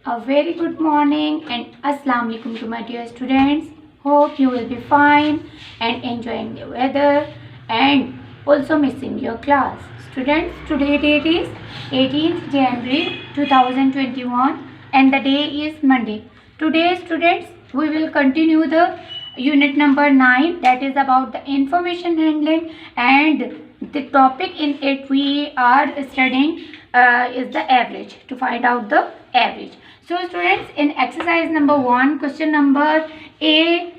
A very good morning and Assalamu alaikum to my dear students. Hope you will be fine and enjoying the weather and also missing your class. Students, today date is 18th January 2021 and the day is Monday. Today students, we will continue the unit number 9, that is about the information handling, and the topic in it we are studying is the average, to find out the average. So students, in exercise number 1, question number A,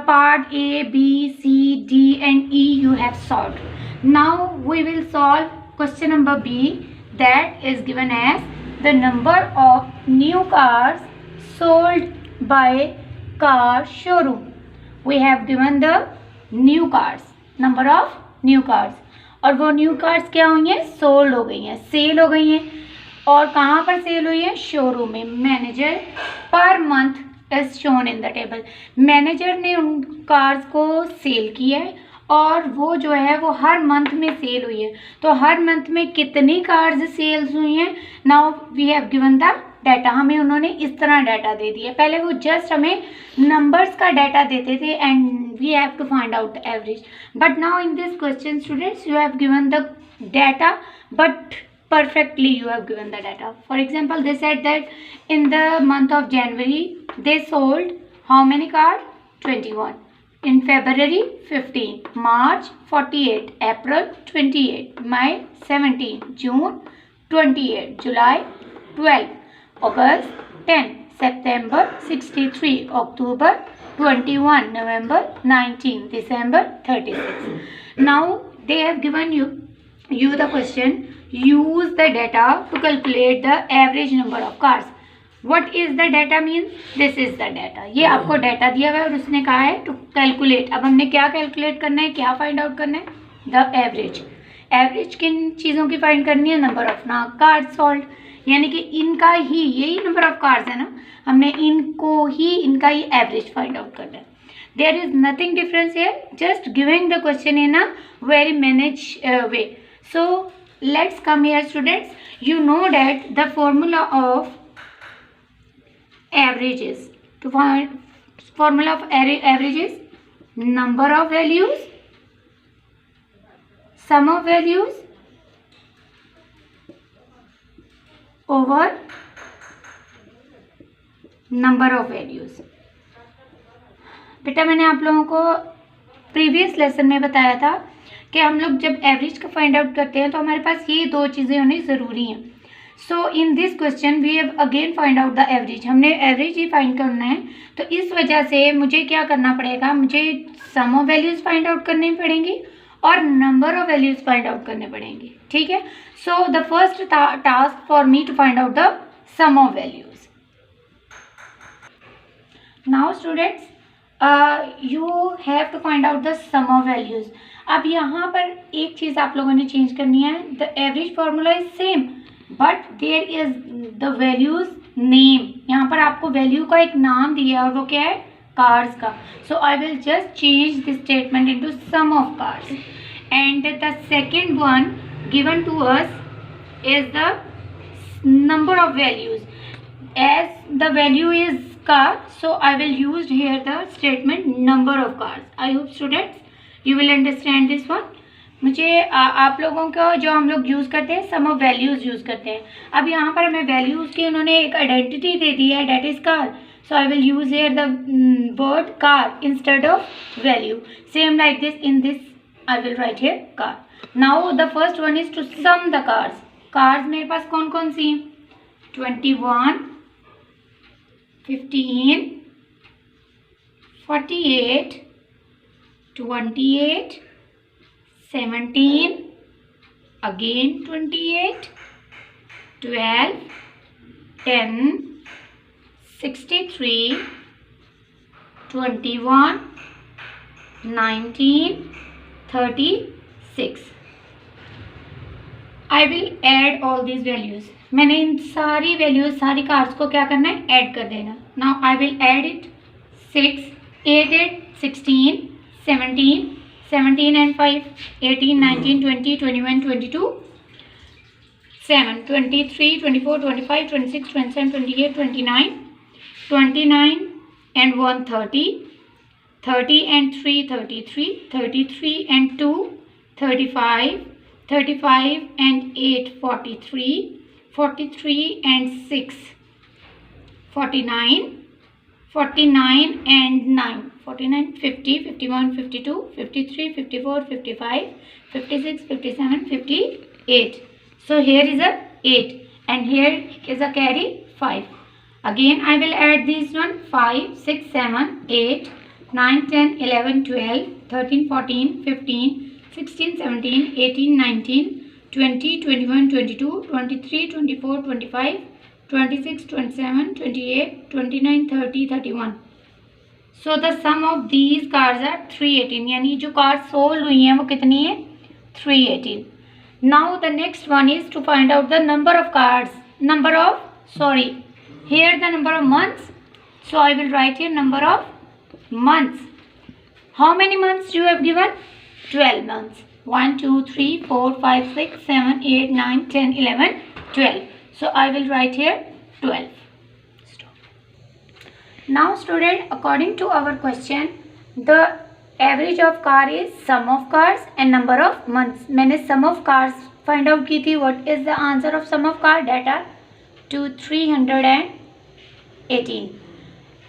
part A, B, C, D and E you have solved. Now we will solve question number B, that is given as the number of new cars sold by car showroom. We have given the new cars, number of new cars, और वो new cars क्या हुई हैं, sold हो गई हैं, cell हो गई हैं. और कहाँ पर सेल हुई है, शोरूम में. Manager per month is shown in the table. Manager ने उन कार्स को सेल किया है और वो जो है वो हर मंथ में सेल हुई है. तो हर मंथ में कितनी कार्स सेल्स हुई हैं. Now we have given the data. हमें उन्होंने इस तरह डाटा दे दिया. पहले वो जस्ट हमें नंबर्स का डाटा देते थे and we have to find out the average. But now in this question students, you have given the data but perfectly you have given the data. For example, they said that in the month of January they sold how many cars? 21. In February 15, March 48, April 28, May 17, June 28, July 12, August 10, September 63, October 21, November 19, December 36. Now they have given you the question, use the data to calculate the average number of cars. What is the data means? This is the data. ये आपको data दिया हुआ है और उसने कहा है to calculate. अब हमने क्या कैलकुलेट करना है, क्या फाइंड आउट करना है? The average. एवरेज किन चीज़ों की फाइंड करनी है? नंबर ऑफ ना कार्ड सॉल्ड, यानी कि इनका ही, यही नंबर ऑफ कार्ड्स है ना, हमने इनको ही, इनका ही एवरेज फाइंड आउट करना है. There is nothing difference here, just giving the question in a very managed way. So let's come here students. You know that the formula of averages, to find formula of averages, number of values, sum of values over number of values. बेटा मैंने आप लोगों को previous lesson में बताया था कि हम लोग जब एवरेज का फाइंड आउट करते हैं तो हमारे पास ये दो चीज़ें होनी ज़रूरी हैं. So in this question we have again find out the average. हमने एवरेज ही फाइंड करना है, तो इस वजह से मुझे क्या करना पड़ेगा, मुझे sum of values find out करनी पड़ेंगी और number of values find out करने पड़ेंगे. ठीक है. So the first task for me to find out the sum of values. Now students, you have to find out the sum of values. अब यहाँ पर एक चीज़ आप लोगों ने चेंज करनी है. The average formula is same but there is the values name. यहाँ पर आपको वैल्यू का एक नाम दिया है और वो क्या है, कार्स का. So I will just change this statement into sum of cars and the second one given to us is the number of values. As the value is car, so I will use here the statement number of cars. I hope students you will understand this one. मुझे आप लोगों को जो हम लोग use करते हैं सम of values use करते हैं. अब यहाँ पर हमें वैल्यूज़ की उन्होंने एक आइडेंटिटी दे दी है, that is car. So I will use here the word car instead of value. Same like this, in this I will write here car. Now the first one is to sum the cars. Cars मेरे पास कौन कौन सी हैं? 21, 15, 48, 28, 17, again 28, 12, 10, 63, 21, 19, 36. I will add all these values. मैंने इन सारी values, सारी cards को क्या करना है, ऐड कर देना. Now I will add it. 6, 8, 16, 17, 17 and 5, 18, 19, 20, 21, 22, 7, 23, 24, 25, 26, 27, 28, 29, 29 and 1, 30, 30 and 3, 33, 33 and 2, 35, 35 and 8, 43, 43 and 6, 49, 49 and 9, 49, 50, 51, 52, 53, 54, 55, 56, 57, 58. So here is a 8 and here is a carry 5. Again I will add these one 5, 6, 7, 8, 9, 10, 11, 12, 13, 14, 15, 16, 17, 18, 19, 20, 21, 22, 23, 24, 25, 26, 27, 28, 29, 30, 31. So the sum of these cards are 318. यानी जो cards sold हुई हैं वो कितनी है 318. Now the next one is to find out the number of cards. Here the number of months. So I will write here number of months. How many months you have given? 12 months. 1, 2, 3, 4, 5, 6, 7, 8, 9, 10, 11, 12. So I will write here 12. Stop. Now student, according to our question, the average of car is sum of cars and number of months. मैंने sum of cars find out की थी. What is the answer of sum of car? Data to 318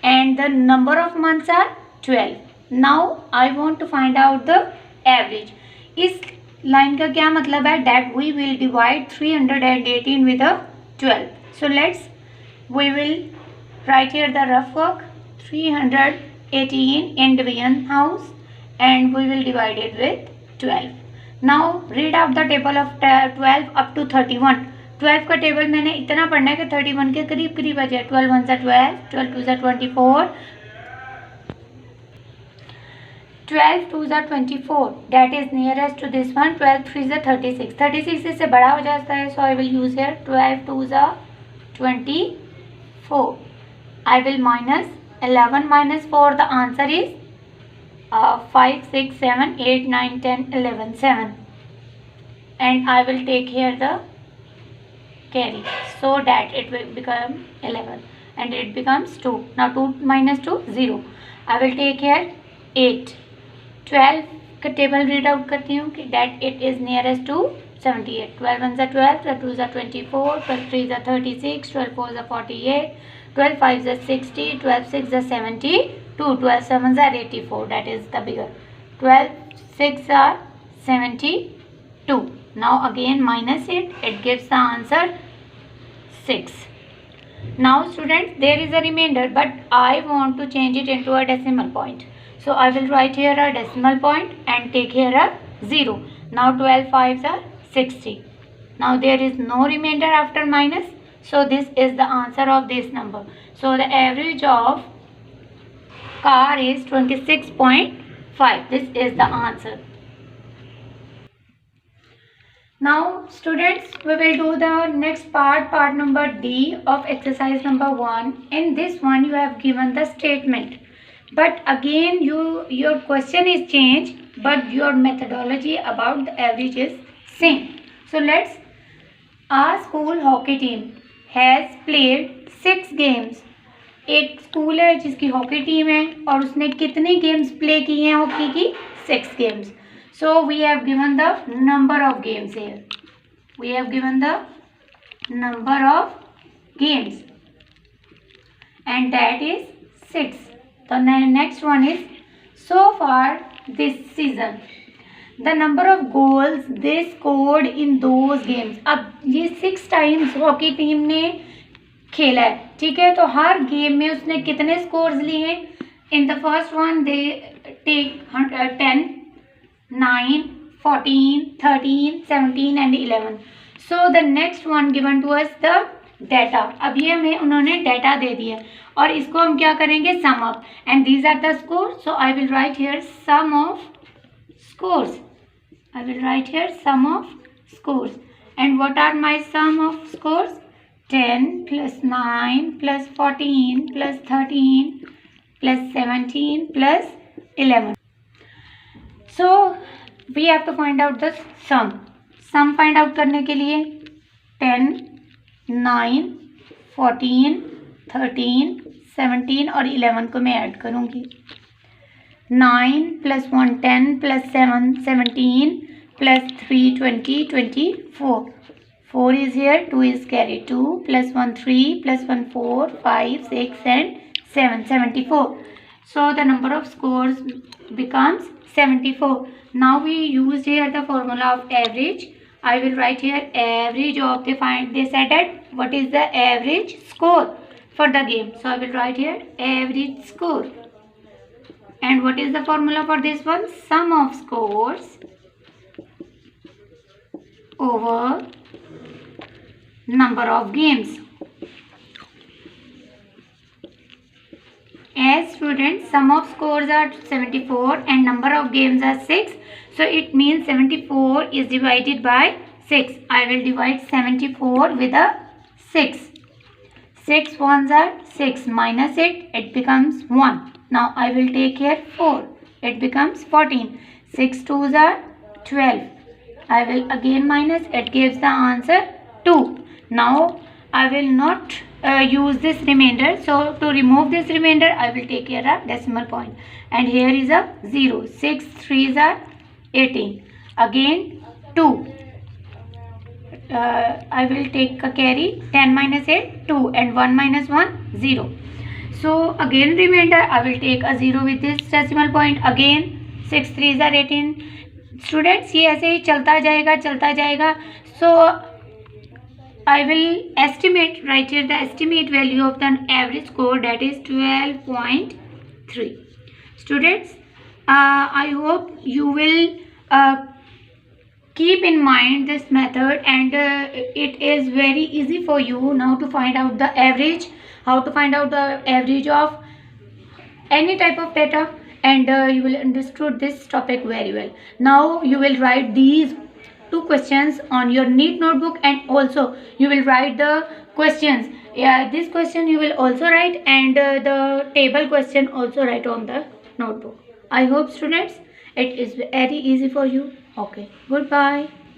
and the number of months are 12. Now I want to find out the average. इस line का क्या मतलब है? That we will divide 318 with a 12. So we will write here the rough work. 318 in division house and we will divide it with 12. Now read out the table of 12 up to 31. 12 का table मैंने इतना पढ़ना है कि 31 के करीब करीब आ जाए. 12 1 12, 12 2 24, 12 2 24. That is nearest to this one. 12 3 36. 36 इससे बड़ा हो जाता है. So I will use here 12 2 24. I will minus 11 minus 4. The answer is 5 6 7 8 9 10 11 7. And I will take here the carry so that it will become 11 and it becomes 2. Now 2 minus 2 0. I will take here 8. 12 का table read out करती हूँ कि that it is nearest to 78. 12 1 12, 12 2 24, 12 3 36, 12 4 48, 12 5 60, 12 6 72, 12 7 84. That is the bigger. 12 6 are 72. Now again minus it gives the answer 6. Now students, there is a remainder but I want to change it into a decimal point. So I will write here a decimal point and take here a 0. Now 12 5s are 60. Now there is no remainder after minus. So this is the answer of this number. So the average of car is 26.5. This is the answer. Now students, we will do the next part number D of exercise number 1. In this one you have given the statement. But again your question is changed but your methodology about the average is same. So a school hockey team has played 6 games. एक school है जिसकी hockey team है और उसने कितने games play किए हैं hockey की? 6 games. So we have given the number of games here. We have given the number of games and that is 6. The next one is so far this season the number of goals they scored in those games. अब ये 6 times hockey team ने खेला है, ठीक है. तो हर game में उसने कितने स्कोर्स लिए? In the first one they take 10, 9, 14, 13, 17 and 11. So the next one given to us the data. अब ये हमें उन्होंने डाटा दे दिया और इसको हम क्या करेंगे? Sum up. And these are the score. So I will write here sum of scores. I will write here sum of scores. And what are my sum of scores? 10 plus 9 plus 14 plus 13 plus 17 plus 11. So we have to find out the sum. Sum find out करने के लिए 10, 9, 14, 13, 17 और 11 को मैं add करूँगी. 9 plus 1 10 plus 7 17 plus 3 20 24. 4 is here, 2 is carried, 2 plus 1 3 plus 1 4 5 6 and 7 74. So the number of scores becomes 74. Now we used here the formula of average. I will write here average of they said that what is the average score for the game. So I will write here average score. And what is the formula for this one? Sum of scores over number of games. As students, sum of scores are 74 and number of games are 6. So it means 74 is divided by 6. I will divide 74 with a 6. 6 ones are 6 minus it becomes 1. Now I will take here 4. It becomes 14. 6 twos are 12. I will again minus, it gives the answer 2. Now I will not use this remainder. So to remove this remainder, I will take here a decimal point. And here is a 0. 6 3s are 18. Again 2. I will take a carry. 10 minus 8 2 and 1 minus 1 0. So again remainder, I will take a 0 with this decimal point. Again 6 3s are 18. Students, ये ऐसे ही चलता जाएगा. So I will estimate, write here the estimate value of the average score, that is 12.3. Students, I hope you will keep in mind this method, and it is very easy for you now to find out the average, how to find out the average of any type of data, and you will understood this topic very well. Now you will write these 2 questions on your neat notebook, and also you will write the questions. This question you will also write, and the table question also write on the notebook. I hope students it is very easy for you. Okay, goodbye.